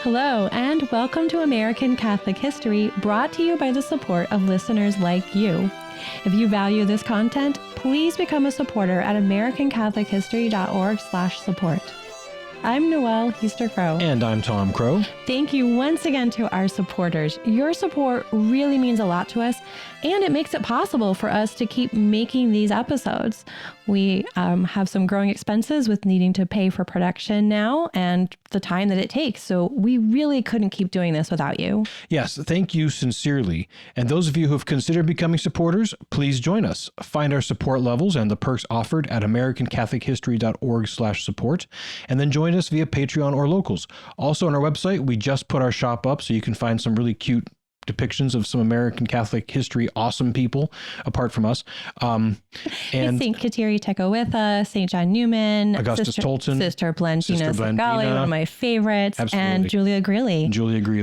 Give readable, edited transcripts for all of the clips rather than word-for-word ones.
Hello, and welcome to American Catholic History, brought to you by the support of listeners like you. If you value this content, please become a supporter at americancatholichistory.org/support. I'm Noëlle Crowe. And I'm Tom Crowe. Thank you once again to our supporters. Your support really means a lot to us, and it makes it possible for us to keep making these episodes. We have some growing expenses with needing to pay for production now and the time that it takes. So we really couldn't keep doing this without you. Yes, thank you sincerely. And those of you who have considered becoming supporters, please join us. Find our support levels and the perks offered at americancatholichistory.org/support, and then join us via Patreon or Locals. Also on our website, we just put our shop up so you can find some really cute depictions of some American Catholic history awesome people apart from us. And St. Kateri Tekakwitha, St. John Newman, Augustus Tolton, Sister Blandina Sagali, one of my favorites, absolutely, and Julia Greeley.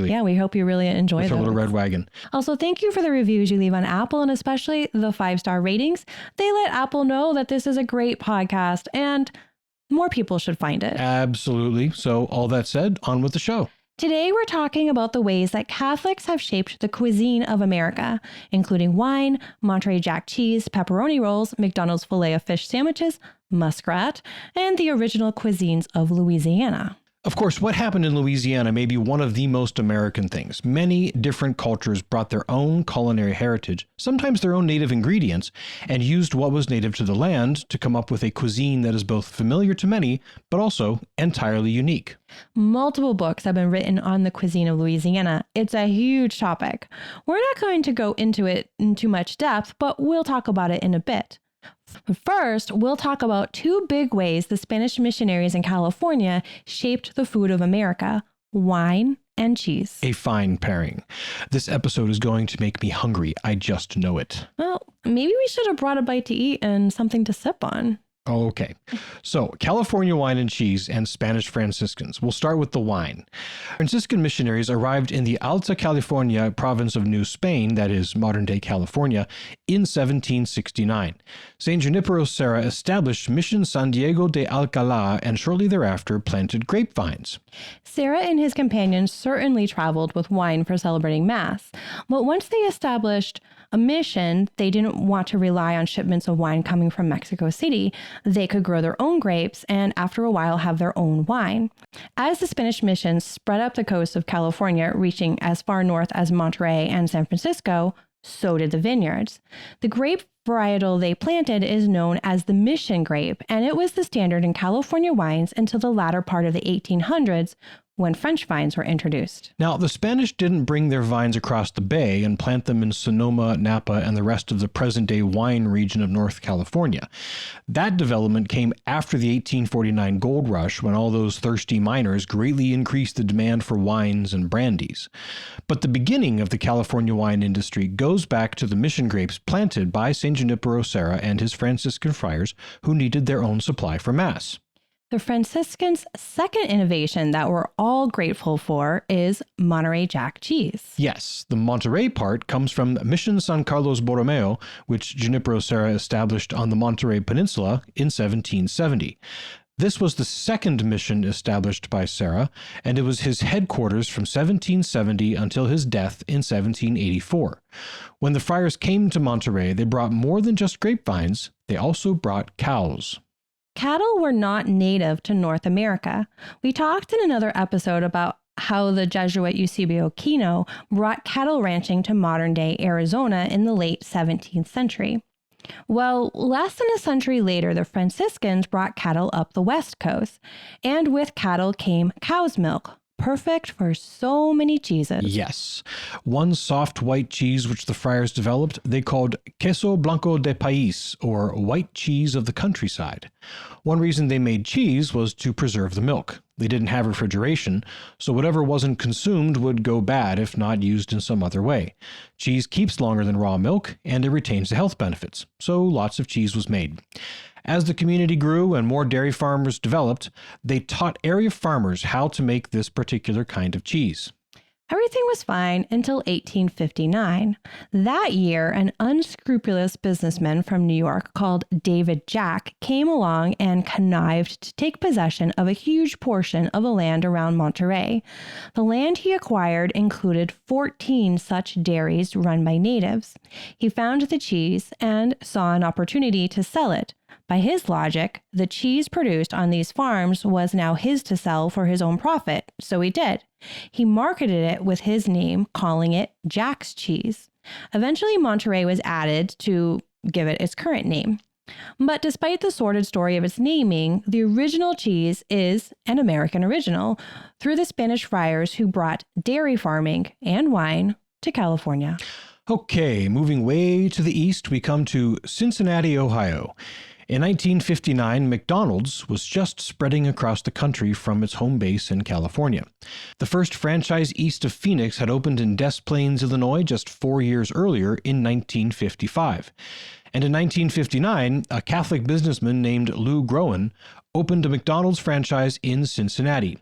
Yeah, we hope you really enjoy with those. Her little red wagon. Also, thank you for the reviews you leave on Apple, and especially the 5-star ratings. They let Apple know that this is a great podcast and more people should find it. Absolutely. So all that said, on with the show. Today, we're talking about the ways that Catholics have shaped the cuisine of America, including wine, Monterey Jack cheese, pepperoni rolls, McDonald's Filet-o-Fish sandwiches, Muskrat, and the original cuisines of Louisiana. Of course, what happened in Louisiana may be one of the most American things. Many different cultures brought their own culinary heritage, sometimes their own native ingredients, and used what was native to the land to come up with a cuisine that is both familiar to many, but also entirely unique. Multiple books have been written on the cuisine of Louisiana. It's a huge topic. We're not going to go into it in too much depth, but we'll talk about it in a bit. First, we'll talk about two big ways the Spanish missionaries in California shaped the food of America: wine and cheese. A fine pairing. This episode is going to make me hungry. I just know it. Well, maybe we should have brought a bite to eat and something to sip on. Okay, so California wine and cheese and Spanish Franciscans. We'll start with the wine. Franciscan missionaries arrived in the Alta California province of New Spain, that is modern-day California, in 1769. St. Junipero Serra established Mission San Diego de Alcalá and shortly thereafter planted grapevines. Serra and his companions certainly traveled with wine for celebrating Mass, but once they established a mission, they didn't want to rely on shipments of wine coming from Mexico City. They could grow their own grapes and after a while have their own wine. As the Spanish missions spread up the coast of California, reaching as far north as Monterey and San Francisco, so did the vineyards. The grape varietal they planted is known as the mission grape, and it was the standard in California wines until the latter part of the 1800s, when French vines were introduced. Now, the Spanish didn't bring their vines across the bay and plant them in Sonoma, Napa, and the rest of the present-day wine region of North California. That development came after the 1849 gold rush, when all those thirsty miners greatly increased the demand for wines and brandies. But the beginning of the California wine industry goes back to the mission grapes planted by St. Junipero Serra and his Franciscan friars, who needed their own supply for Mass. The Franciscans' second innovation that we're all grateful for is Monterey Jack cheese. Yes, the Monterey part comes from Mission San Carlos Borromeo, which Junipero Serra established on the Monterey Peninsula in 1770. This was the second mission established by Serra, and it was his headquarters from 1770 until his death in 1784. When the friars came to Monterey, they brought more than just grapevines, they also brought cows. Cattle were not native to North America. We talked in another episode about how the Jesuit Eusebio Kino brought cattle ranching to modern-day Arizona in the late 17th century. Well, less than a century later, the Franciscans brought cattle up the West Coast, and with cattle came cow's milk, perfect for so many cheeses. Yes. One soft white cheese which the friars developed, they called queso blanco de país, or white cheese of the countryside. One reason they made cheese was to preserve the milk. They didn't have refrigeration, so whatever wasn't consumed would go bad if not used in some other way. Cheese keeps longer than raw milk, and it retains the health benefits, so lots of cheese was made. As the community grew and more dairy farmers developed, they taught area farmers how to make this particular kind of cheese. Everything was fine until 1859. That year, an unscrupulous businessman from New York called David Jack came along and connived to take possession of a huge portion of the land around Monterey. The land he acquired included 14 such dairies run by natives. He found the cheese and saw an opportunity to sell it. By his logic, the cheese produced on these farms was now his to sell for his own profit, so he did. He marketed it with his name, calling it Jack's Cheese. Eventually, Monterey was added to give it its current name. But despite the sordid story of its naming, the original cheese is an American original through the Spanish friars who brought dairy farming and wine to California. Okay, moving way to the east, we come to Cincinnati, Ohio. In 1959, McDonald's was just spreading across the country from its home base in California. The first franchise east of Phoenix had opened in Des Plaines, Illinois, just 4 years earlier in 1955. And in 1959, a Catholic businessman named Lou Groen opened a McDonald's franchise in Cincinnati.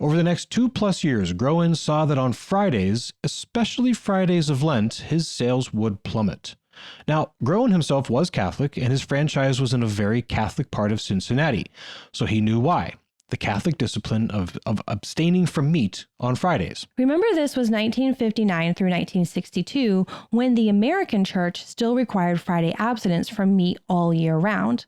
Over the next 2+ years, Groen saw that on Fridays, especially Fridays of Lent, his sales would plummet. Now, Groen himself was Catholic, and his franchise was in a very Catholic part of Cincinnati, so he knew why. The Catholic discipline of abstaining from meat on Fridays. Remember, this was 1959 through 1962, when the American church still required Friday abstinence from meat all year round.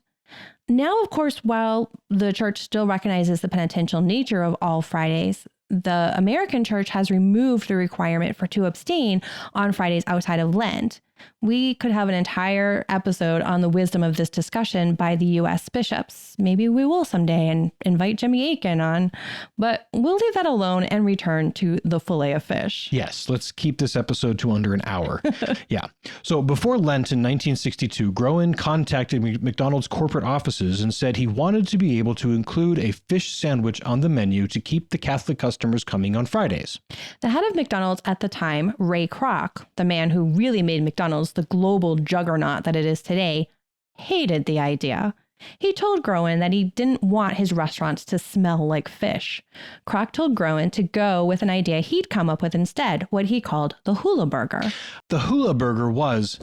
Now, of course, while the church still recognizes the penitential nature of all Fridays, the American church has removed the requirement to abstain on Fridays outside of Lent. We could have an entire episode on the wisdom of this discussion by the U.S. bishops. Maybe we will someday and invite Jimmy Akin on, but we'll leave that alone and return to the Filet-o-Fish. Yes, let's keep this episode to under an hour. Yeah. So before Lent in 1962, Groen contacted McDonald's corporate offices and said he wanted to be able to include a fish sandwich on the menu to keep the Catholic customers coming on Fridays. The head of McDonald's at the time, Ray Kroc, the man who really made McDonald's the global juggernaut that it is today, hated the idea. He told Groen that he didn't want his restaurants to smell like fish. Kroc told Groen to go with an idea he'd come up with instead, what he called the hula burger. The hula burger was,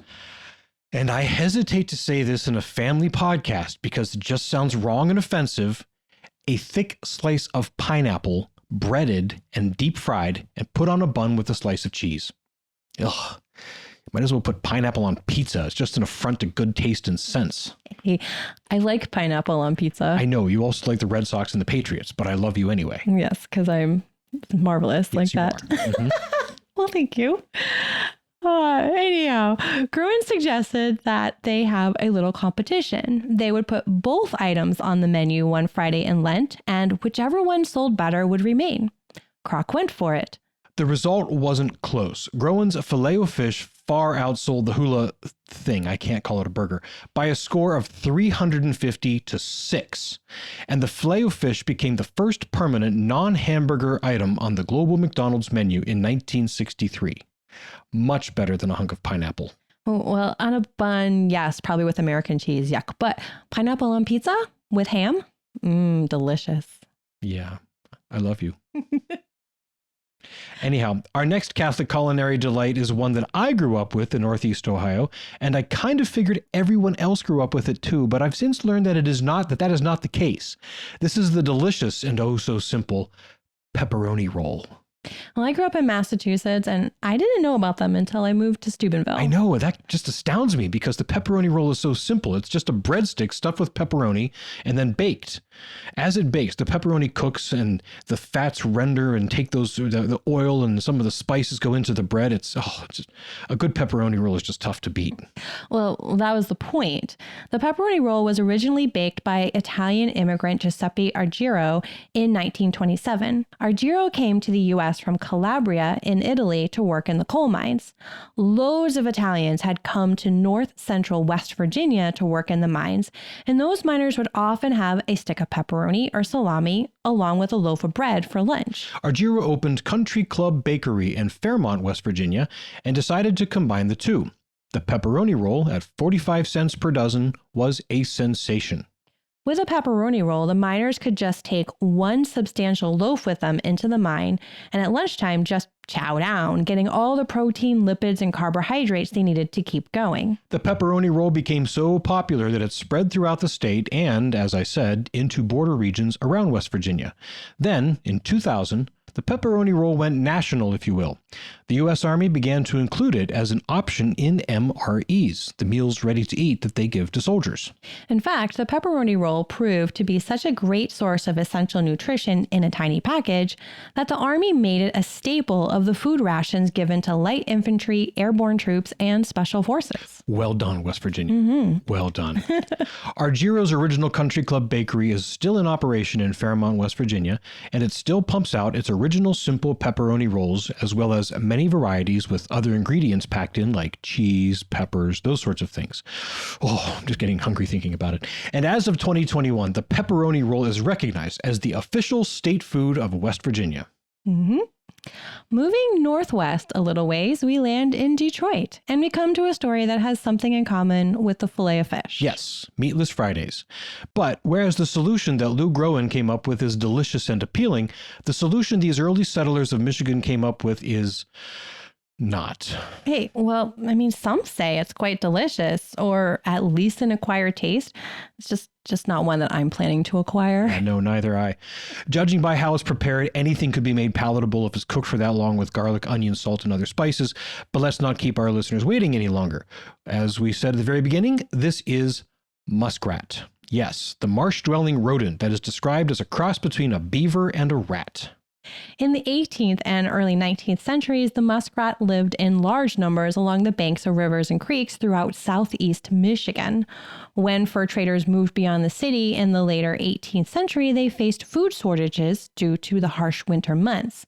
and I hesitate to say this in a family podcast because it just sounds wrong and offensive, a thick slice of pineapple breaded and deep fried and put on a bun with a slice of cheese. Ugh. Might as well put pineapple on pizza. It's just an affront to good taste and sense. Hey, I like pineapple on pizza. I know. You also like the Red Sox and the Patriots, but I love you anyway. Yes, because I'm marvelous like that. Mm-hmm. Well, thank you. Anyhow, Groen suggested that they have a little competition. They would put both items on the menu one Friday in Lent, and whichever one sold better would remain. Kroc went for it. The result wasn't close. Groen's Filet-o-Fish far outsold the hula thing, I can't call it a burger, by a score of 350 to 6. And the Filet-o-Fish became the first permanent non-hamburger item on the global McDonald's menu in 1963. Much better than a hunk of pineapple. Well, on a bun, yes, probably with American cheese, yuck. But pineapple on pizza with ham? Delicious. Yeah, I love you. Anyhow, our next Catholic culinary delight is one that I grew up with in Northeast Ohio, and I kind of figured everyone else grew up with it too, but I've since learned that that is not the case. This is the delicious and oh so simple pepperoni roll. Well, I grew up in Massachusetts, and I didn't know about them until I moved to Steubenville. I know, that just astounds me because the pepperoni roll is so simple. It's just a breadstick stuffed with pepperoni and then baked. As it bakes, the pepperoni cooks and the fats render and take the oil and some of the spices go into the bread. It's just, a good pepperoni roll is just tough to beat. Well, that was the point. The pepperoni roll was originally baked by Italian immigrant Giuseppe Argiro in 1927. Argiro came to the U.S. from Calabria in Italy to work in the coal mines. Loads of Italians had come to north central West Virginia to work in the mines, and those miners would often have a stick of pepperoni or salami along with a loaf of bread for lunch. Argiro opened Country Club Bakery in Fairmont, West Virginia, and decided to combine the two. The pepperoni roll at 45 cents per dozen was a sensation. With a pepperoni roll, the miners could just take one substantial loaf with them into the mine, and at lunchtime just chow down, getting all the protein, lipids, and carbohydrates they needed to keep going. The pepperoni roll became so popular that it spread throughout the state and, as I said, into border regions around West Virginia. Then, in 2000, the pepperoni roll went national, if you will. The U.S. Army began to include it as an option in MREs, the meals ready to eat that they give to soldiers. In fact, the pepperoni roll proved to be such a great source of essential nutrition in a tiny package that the Army made it a staple of the food rations given to light infantry, airborne troops, and special forces. Well done, West Virginia. Well done. Argiro's original country club bakery is still in operation in Fairmont, West Virginia, and it still pumps out its original simple pepperoni rolls, as well as many varieties with other ingredients packed in like cheese, peppers, those sorts of things. Oh, I'm just getting hungry thinking about it. And as of 2021, the pepperoni roll is recognized as the official state food of West Virginia. Moving northwest a little ways, we land in Detroit, and we come to a story that has something in common with the Filet-o-Fish. Yes, meatless Fridays. But whereas the solution that Lou Groen came up with is delicious and appealing, the solution these early settlers of Michigan came up with is not. Hey, well, I mean, some say it's quite delicious, or at least an acquired taste. It's just not one that I'm planning to acquire. No, neither I. Judging by how it's prepared, anything could be made palatable if it's cooked for that long with garlic, onion, salt, and other spices. But let's not keep our listeners waiting any longer. As we said at the very beginning, this is muskrat. Yes, the marsh-dwelling rodent that is described as a cross between a beaver and a rat. In the 18th and early 19th centuries, the muskrat lived in large numbers along the banks of rivers and creeks throughout southeast Michigan. When fur traders moved beyond the city in the later 18th century, they faced food shortages due to the harsh winter months.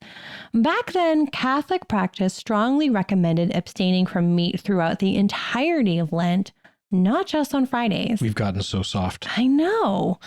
Back then, Catholic practice strongly recommended abstaining from meat throughout the entirety of Lent, not just on Fridays. We've gotten so soft. I know.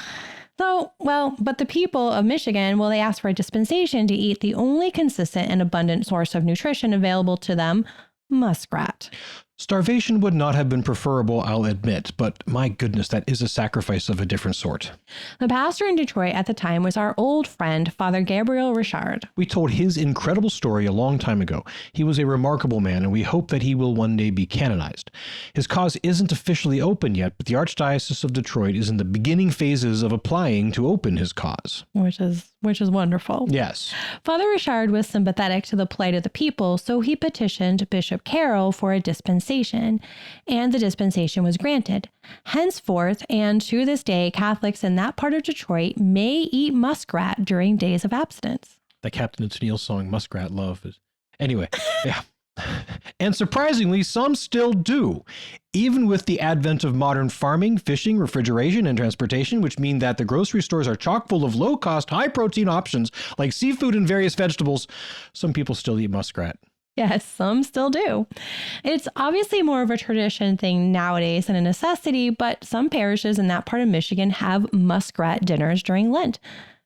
So, but the people of Michigan, they asked for a dispensation to eat the only consistent and abundant source of nutrition available to them, muskrat. Starvation would not have been preferable, I'll admit, but my goodness, that is a sacrifice of a different sort. The pastor in Detroit at the time was our old friend, Father Gabriel Richard. We told his incredible story a long time ago. He was a remarkable man, and we hope that he will one day be canonized. His cause isn't officially open yet, but the Archdiocese of Detroit is in the beginning phases of applying to open his cause. Which is wonderful. Yes. Father Richard was sympathetic to the plight of the people, so he petitioned Bishop Carroll for a dispensation, and the dispensation was granted. Henceforth, and to this day, Catholics in that part of Detroit may eat muskrat during days of abstinence. The Captain and Tennille song, Muskrat Love. Anyway, yeah. And surprisingly, some still do, even with the advent of modern farming, fishing, refrigeration, and transportation, which mean that the grocery stores are chock full of low-cost, high-protein options like seafood and various vegetables. Some people still eat muskrat. Yes, some still do. It's obviously more of a tradition thing nowadays than a necessity, but some parishes in that part of Michigan have muskrat dinners during Lent,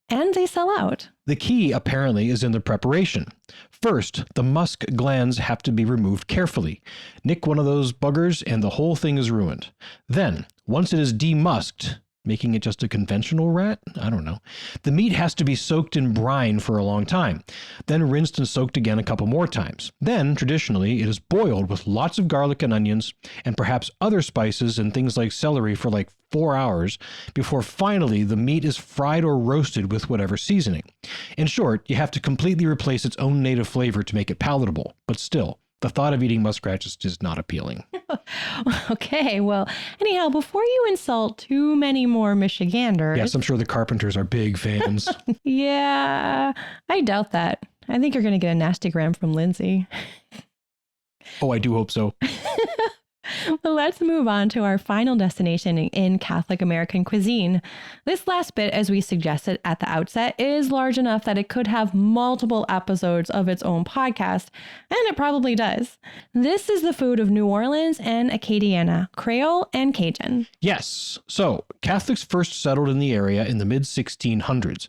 and they sell out. The key, apparently, is in the preparation. First, the musk glands have to be removed carefully. Nick one of those buggers and the whole thing is ruined. Then, once it is demusked, making it just a conventional rat? I don't know. The meat has to be soaked in brine for a long time, then rinsed and soaked again a couple more times. Then, traditionally, it is boiled with lots of garlic and onions and perhaps other spices and things like celery for like 4 hours before finally the meat is fried or roasted with whatever seasoning. In short, you have to completely replace its own native flavor to make it palatable, but still, the thought of eating muskrat just is not appealing. Okay, well, anyhow, before you insult too many more Michiganders... Yes, I'm sure the Carpenters are big fans. Yeah, I doubt that. I think you're going to get a nastygram from Lindsay. Oh, I do hope so. Well, let's move on to our final destination in Catholic American cuisine. This last bit, as we suggested at the outset, is large enough that it could have multiple episodes of its own podcast, and it probably does. This is the food of New Orleans and Acadiana, Creole and Cajun. Yes. So, Catholics first settled in the area in the mid-1600s.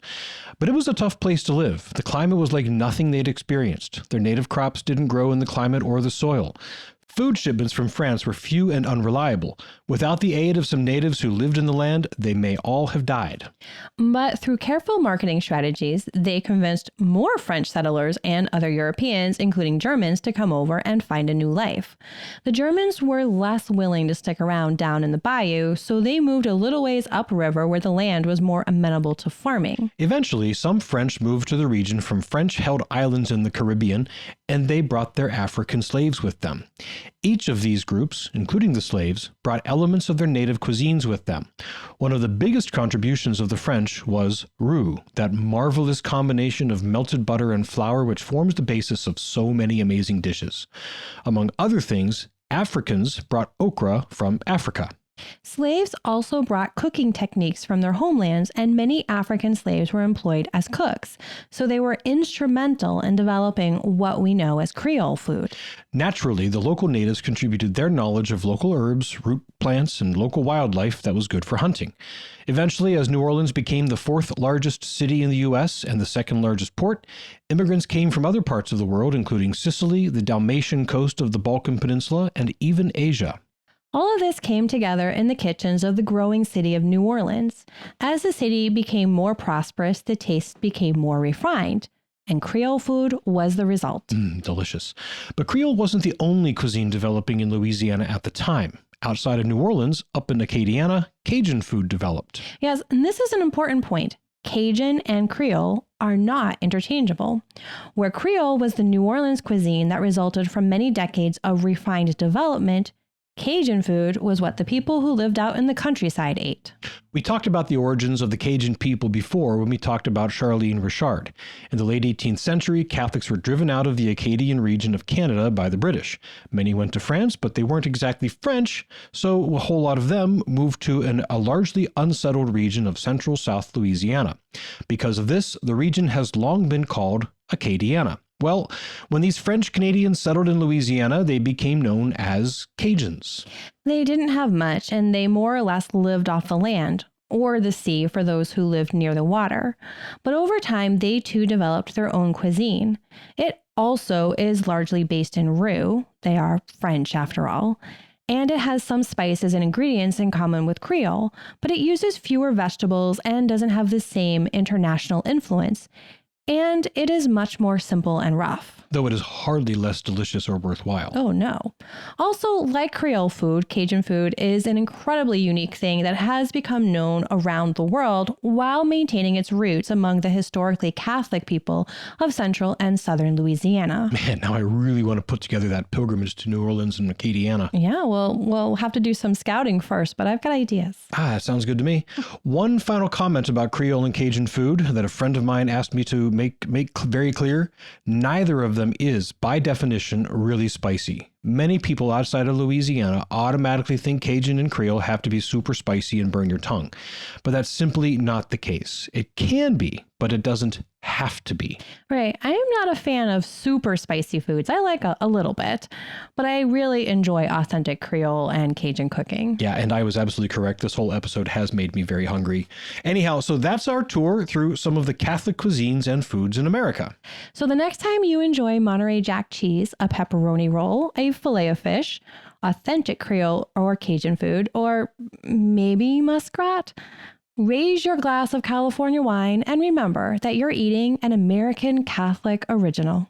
But it was a tough place to live. The climate was like nothing they'd experienced. Their native crops didn't grow in the climate or the soil. Food shipments from France were few and unreliable. Without the aid of some natives who lived in the land, they may all have died. But through careful marketing strategies, they convinced more French settlers and other Europeans, including Germans, to come over and find a new life. The Germans were less willing to stick around down in the bayou, so they moved a little ways upriver where the land was more amenable to farming. Eventually, some French moved to the region from French-held islands in the Caribbean, and they brought their African slaves with them. Each of these groups, including the slaves, brought elements of their native cuisines with them. One of the biggest contributions of the French was roux, that marvelous combination of melted butter and flour which forms the basis of so many amazing dishes. Among other things, Africans brought okra from Africa. Slaves also brought cooking techniques from their homelands, and many African slaves were employed as cooks, so they were instrumental in developing what we know as Creole food. Naturally, the local natives contributed their knowledge of local herbs, root plants, and local wildlife that was good for hunting. Eventually, as New Orleans became the fourth largest city in the U.S. and the second largest port, immigrants came from other parts of the world, including Sicily, the Dalmatian coast of the Balkan Peninsula, and even Asia. All of this came together in the kitchens of the growing city of New Orleans. As the city became more prosperous, the taste became more refined, and Creole food was the result. Delicious. But Creole wasn't the only cuisine developing in Louisiana at the time. Outside of New Orleans, up in Acadiana, Cajun food developed. Yes, and this is an important point. Cajun and Creole are not interchangeable. Where Creole was the New Orleans cuisine that resulted from many decades of refined development, Cajun food was what the people who lived out in the countryside ate. We talked about the origins of the Cajun people before when we talked about Charlene Richard. In the late 18th century, Catholics were driven out of the Acadian region of Canada by the British. Many went to France, but they weren't exactly French, so a whole lot of them moved to a largely unsettled region of central South Louisiana. Because of this, the region has long been called Acadiana. Well, when these French Canadians settled in Louisiana, they became known as Cajuns. They didn't have much, and they more or less lived off the land, or the sea for those who lived near the water. But over time, they too developed their own cuisine. It also is largely based in roux. They are French after all. And it has some spices and ingredients in common with Creole, but it uses fewer vegetables and doesn't have the same international influence. And it is much more simple and rough. Though it is hardly less delicious or worthwhile. Oh, no. Also, like Creole food, Cajun food is an incredibly unique thing that has become known around the world while maintaining its roots among the historically Catholic people of central and southern Louisiana. Man, now I really want to put together that pilgrimage to New Orleans and Acadiana. Yeah, well, we'll have to do some scouting first, but I've got ideas. That sounds good to me. One final comment about Creole and Cajun food that a friend of mine asked me to make very clear. Neither of them is, by definition, really spicy. Many people outside of Louisiana automatically think Cajun and Creole have to be super spicy and burn your tongue. But that's simply not the case. It can be, but it doesn't have to be. Right. I am not a fan of super spicy foods. I like a little bit, but I really enjoy authentic Creole and Cajun cooking. Yeah, and I was absolutely correct. This whole episode has made me very hungry. Anyhow, so that's our tour through some of the Catholic cuisines and foods in America. So the next time you enjoy Monterey Jack cheese, a pepperoni roll, a Filet-o-Fish, authentic Creole or Cajun food, or maybe Muskrat, raise your glass of California wine and remember that you're eating an American Catholic original.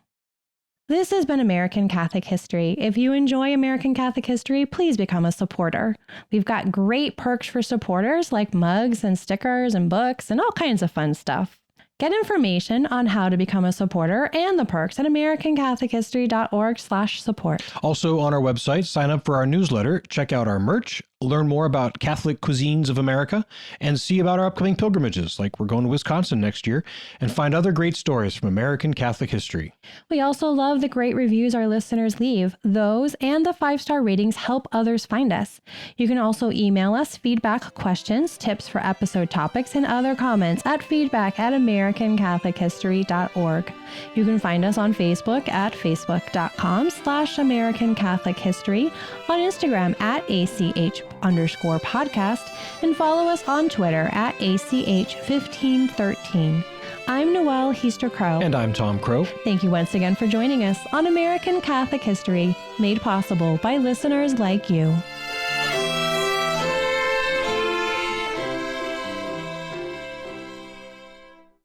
This has been American Catholic History. If you enjoy American Catholic History, please become a supporter. We've got great perks for supporters like mugs and stickers and books and all kinds of fun stuff. Get information on how to become a supporter and the perks at americanCatholicHistory.org/support. Also on our website, sign up for our newsletter, check out our merch, learn more about Catholic cuisines of America, and see about our upcoming pilgrimages, like we're going to Wisconsin next year, and find other great stories from American Catholic history. We also love the great reviews our listeners leave. Those and the 5-star ratings help others find us. You can also email us feedback, questions, tips for episode topics, and other comments at feedback@americanCatholicHistory.org. You can find us on Facebook at facebook.com/AmericanCatholicHistory, on Instagram at ACH_podcast, and follow us on Twitter at ACH1513. I'm Noëlle Crowe. And I'm Tom Crowe. Thank you once again for joining us on American Catholic History, made possible by listeners like you.